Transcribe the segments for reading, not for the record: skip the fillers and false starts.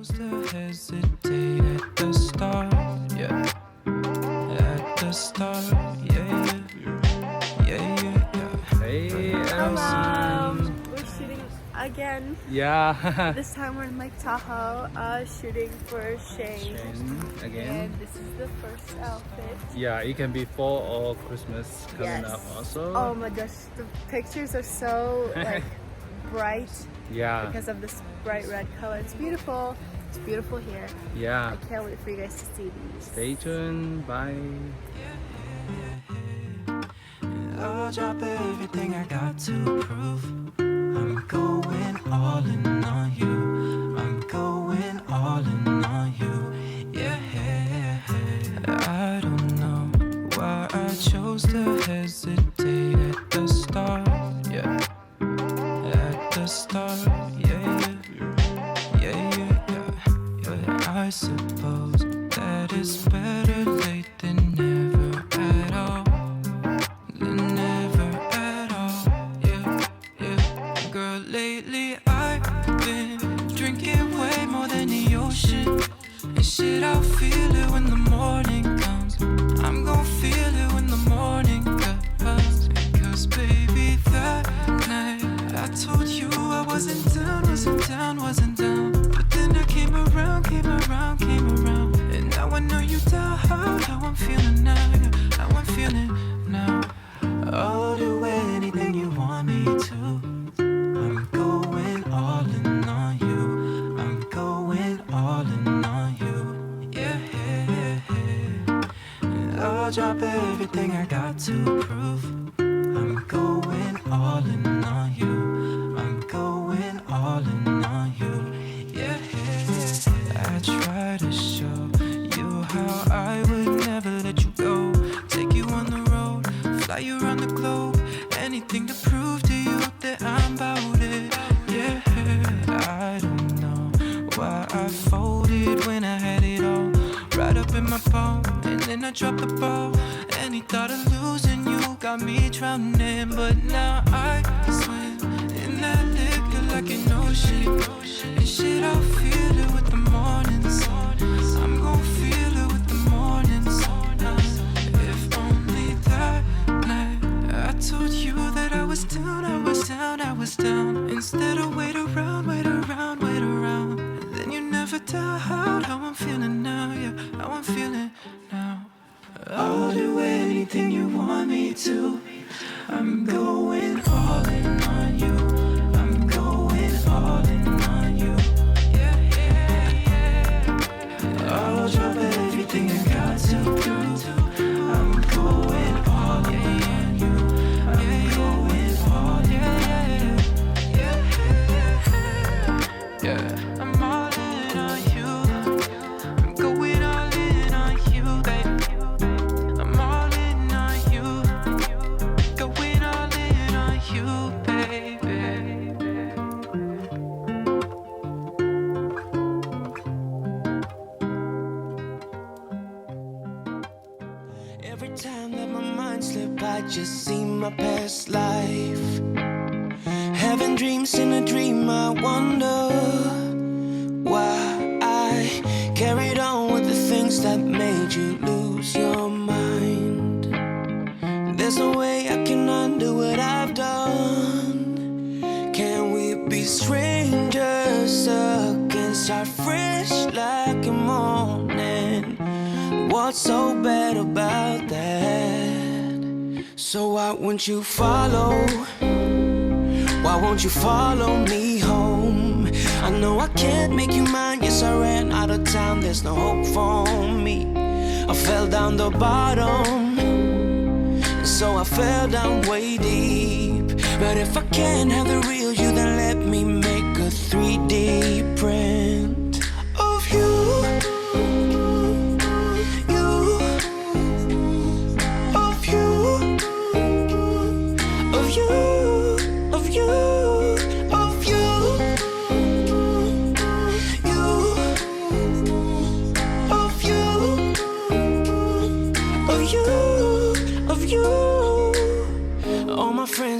chose to hesitate at the start, yeah. At the start, yeah, yeah, yeah, yeah. Hey, Hello! We're shooting again. Yeah. This time we're in Lake Tahoe, shooting for Shane. Again. And this is the first outfit. Yeah, it can be fall or Christmas coming up also. Oh my gosh, the pictures are so like bright. Yeah. Because of this bright red color. It's beautiful. It's beautiful here. Yeah. I can't wait for you guys to see these. Stay tuned. Bye. I'll drop everything I got to prove. I'm going all in on you. I'm going all in on you. Yeah. I don't know why I chose to hesitate at the start, yeah. At the start, yeah, yeah, yeah, yeah, yeah. I suppose that it's better late than never at all. Than never at all, yeah, yeah. Girl, lately I've been drinking way more than the ocean. And shit, I'll feel it when the morning comes. I'm gon' feel it when the morning comes. Cause baby, that night I told you I wasn't down. But then I came around. And now I know you down how I'm feeling now, yeah, how I'm feeling now. I'll do anything you want me to. I'm going all in on you. I'm going all in on you. Yeah. And I'll drop everything I got to prove. I'm going all in on you. I'm going all in on you. Yeah. I try to show you how I would never let you go. Take you on the road, fly you around the globe. Anything to prove to you that I'm about it. Yeah, I don't know why I folded when I had it all right up in my palm, and then I dropped the ball. Any thought of losing you got me drowning, but now I swim in that liquor like an ocean. And shit, I'll feel it with the morning sun. I'm gon' feel it with the morning sun. If only that night I told you that I was down. Instead of wait around. And then you never tell how I'm feeling now, yeah, how I'm feeling now. I'll do anything you want me to. I'm going all in on you. I'm going all in on you. Yeah. I'll drop everything I got to prove. I'm going all in on you. I'm going all in on you. Yeah. I'm all in on you. I'm going all in on you, baby. I'm all in on you. Going all in on you, baby. Every time that my mind slip, I just see my past life. Having dreams in a dream, I wonder why I carried on with the things that made you lose your mind. There's no way I can undo what I've done. Can we be strangers again, start fresh like a morning? What's so bad about that? So why won't you follow? Why won't you follow me home? I know I can't make you mine. Yes, I ran out of town. There's no hope for me. I fell down the bottom, so I fell down way deep. But if I can't have the real you, then let me make a 3D print of you.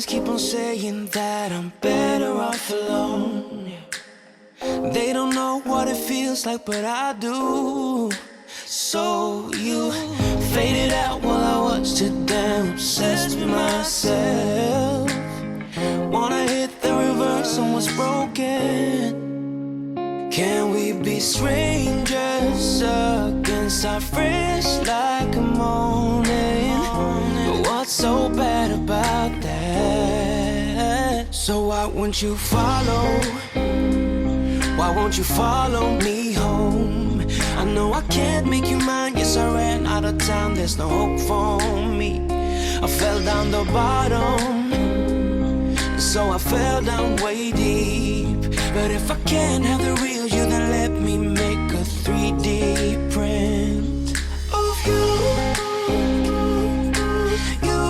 Keep on saying that I'm better off alone. They don't know know what it feels like, but I do. So you faded out while I watched it, damn obsessed with myself. Wanna hit the reverse on what's broken. Can we be strangers again? Start fresh like a morning. But what's so bad about that? So why won't you follow? Why won't you follow me home? I know I can't make you mine. Yes, I ran out of time. There's no hope for me. I fell down the bottom, so I fell down way deep. But if I can't have the real you, then let me make a 3D print of you, of you,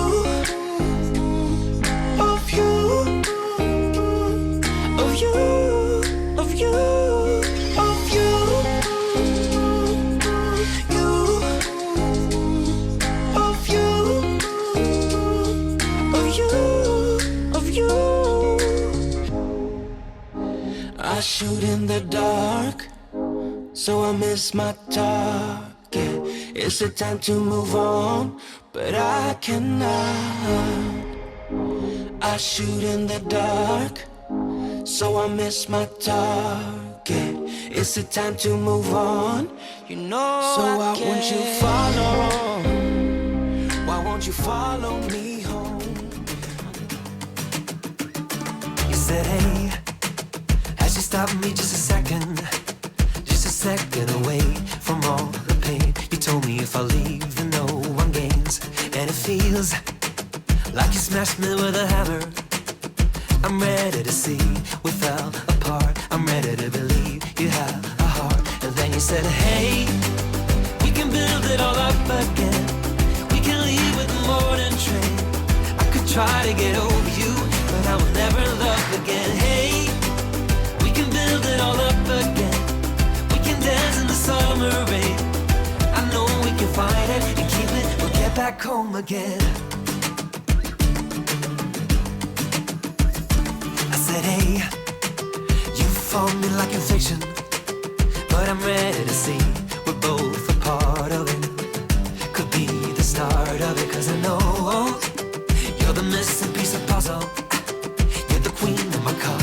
of you, of you, of you, of you, of you. I shoot in the dark, so I miss my target. It's a time to move on, but I cannot. I shoot in the dark, so I miss my target. It's a time to move on, you know. So why won't you follow? Why won't you follow me home? You said, hey, as you stopped me just a second away from all the pain. You told me if I leave, then no one gains. And it feels like you smashed me with a hammer. I'm ready to see we fell apart. I'm ready to believe you have a heart. And then you said, hey, we can build it all up again. We can leave with the morning train. I could try to get over you, but I will never love again. Hey, we can build it all up again. Dance in the summer rain. I know we can find it and keep it. We'll get back home again. I said, hey, you found me like in fiction, but I'm ready to see we're both a part of it. Could be the start of it, 'cause I know you're the missing piece of puzzle. You're the queen of my car.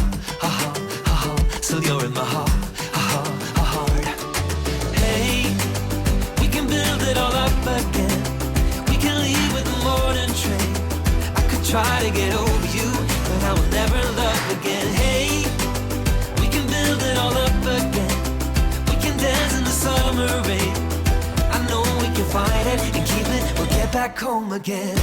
So you're in my heart. Try to get over you, but I will never love again. Hey, we can build it all up again. We can dance in the summer rain. I know we can find it and keep it. We'll get back home again.